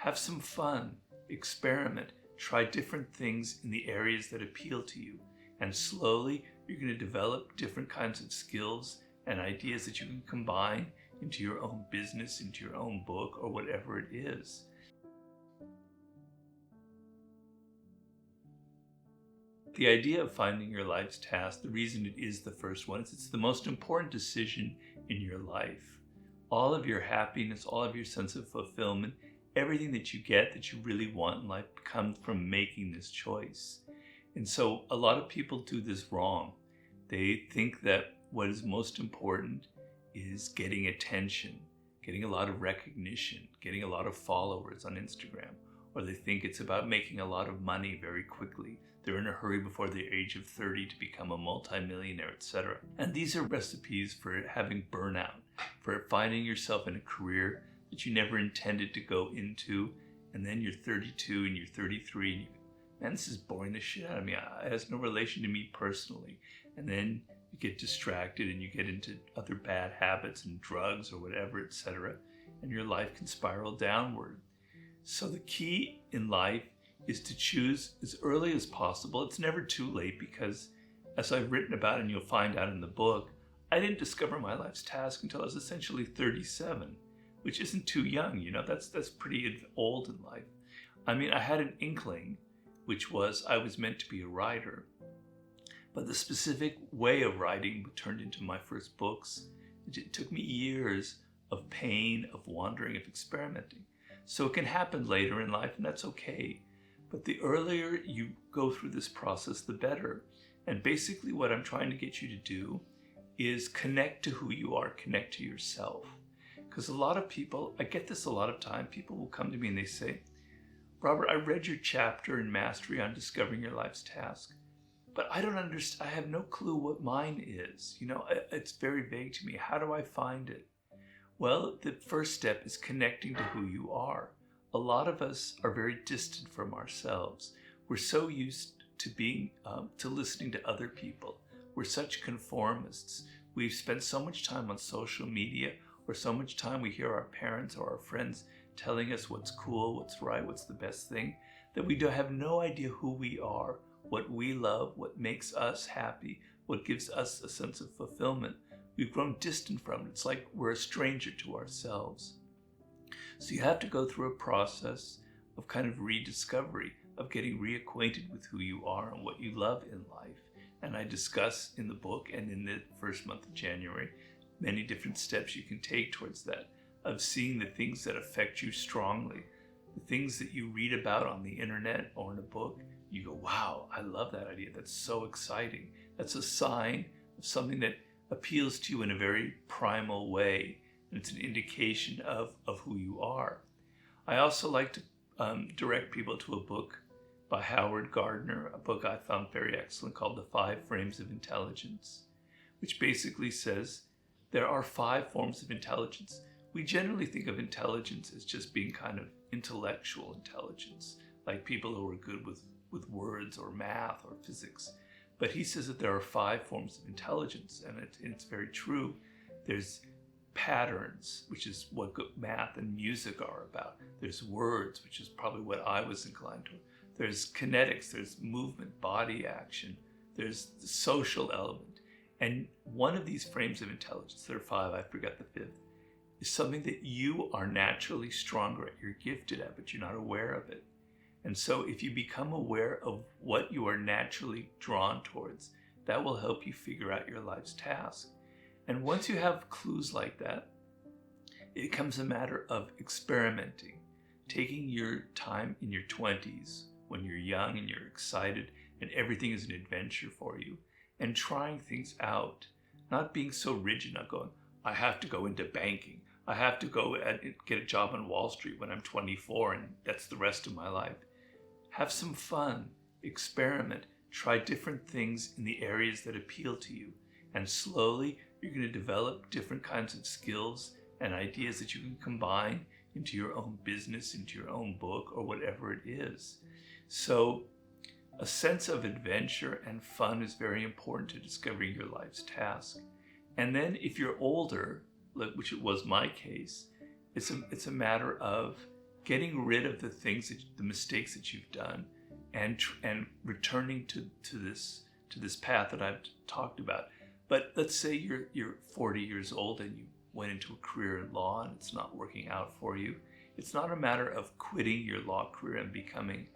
Have some fun, experiment, try different things in the areas that appeal to you. And slowly, you're going to develop different kinds of skills and ideas that you can combine into your own business, into your own book, or whatever it is. The idea of finding your life's task, the reason it is the first one, is it's the most important decision in your life. All of your happiness, all of your sense of fulfillment, everything that you get that you really want in life comes from making this choice. And so a lot of people do this wrong. They think that what is most important is getting attention, getting a lot of recognition, getting a lot of followers on Instagram, or they think it's about making a lot of money very quickly. They're in a hurry before the age of 30 to become a multimillionaire, etc. And these are recipes for having burnout, for finding yourself in a career that you never intended to go into, and then you're 32 and you're 33 and you go, man, this is boring the shit out of me. It has no relation to me personally. And then you get distracted and you get into other bad habits and drugs or whatever, etc. And your life can spiral downward. So the key in life is to choose as early as possible. It's never too late because, as I've written about and you'll find out in the book, I didn't discover my life's task until I was essentially 37, which isn't too young, that's pretty old in life. I mean, I had an inkling, which was I was meant to be a writer. But the specific way of writing turned into my first books. It took me years of pain, of wandering, of experimenting. So it can happen later in life, and that's okay. But the earlier you go through this process, the better. And basically what I'm trying to get you to do is connect to who you are, connect to yourself. Because a lot of people, I get this a lot of time, people will come to me and they say, Robert, I read your chapter in Mastery on Discovering Your Life's Task, but I don't understand, I have no clue what mine is. It's very vague to me. How do I find it? Well, the first step is connecting to who you are. A lot of us are very distant from ourselves. We're so used to being, to listening to other people. We're such conformists. We've spent so much time on social media, or so much time we hear our parents or our friends telling us what's cool, what's right, what's the best thing, that we have no idea who we are, what we love, what makes us happy, what gives us a sense of fulfillment. We've grown distant from it. It's like we're a stranger to ourselves. So you have to go through a process of kind of rediscovery, of getting reacquainted with who you are and what you love in life. And I discuss in the book and in the first month of January many different steps you can take towards that, of seeing the things that affect you strongly, the things that you read about on the internet or in a book. You go, wow, I love that idea. That's so exciting. That's a sign of something that appeals to you in a very primal way. And it's an indication of who you are. I also like to direct people to a book by Howard Gardner, a book I found very excellent called The 5 Frames of Intelligence, which basically says there are 5 forms of intelligence. We generally think of intelligence as just being kind of intellectual intelligence, like people who are good with words or math or physics. But he says that there are 5 forms of intelligence, and it's very true. There's patterns, which is what math and music are about. There's words, which is probably what I was inclined to. There's kinetics, there's movement, body action. There's the social element. And one of these frames of intelligence, there are 5, I forgot the 5th, is something that you are naturally stronger at, you're gifted at, but you're not aware of it. And so if you become aware of what you are naturally drawn towards, that will help you figure out your life's task. And once you have clues like that, it becomes a matter of experimenting, taking your time in your 20s when you're young and you're excited and everything is an adventure for you, and trying things out, not being so rigid, not going, I have to go into banking. I have to go and get a job on Wall Street when I'm 24 and that's the rest of my life. Have some fun, experiment, try different things in the areas that appeal to you. And slowly you're going to develop different kinds of skills and ideas that you can combine into your own business, into your own book, or whatever it is. So a sense of adventure and fun is very important to discovering your life's task. And then if you're older, which it was my case, it's a matter of getting rid of the mistakes that you've done, and returning to this path that I've talked about. But let's say you're 40 years old and you went into a career in law and it's not working out for you. It's not a matter of quitting your law career and becoming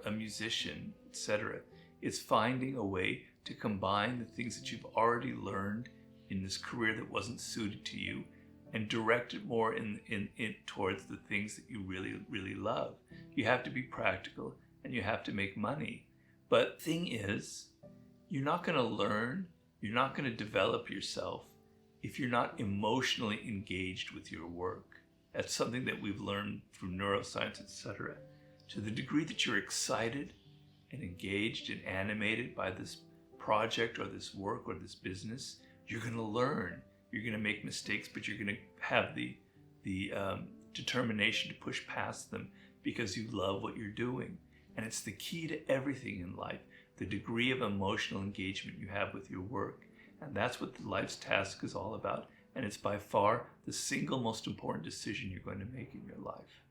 a musician, etc. It's finding a way to combine the things that you've already learned in this career that wasn't suited to you and direct it more in towards the things that you really, really love. You have to be practical and you have to make money. But thing is, you're not going to learn, you're not going to develop yourself if you're not emotionally engaged with your work. That's something that we've learned through neuroscience, etc. To the degree that you're excited and engaged and animated by this project or this work or this business, you're going to learn. You're going to make mistakes, but you're going to have the determination to push past them because you love what you're doing. And it's the key to everything in life, the degree of emotional engagement you have with your work. And that's what the life's task is all about. And it's by far the single most important decision you're going to make in your life.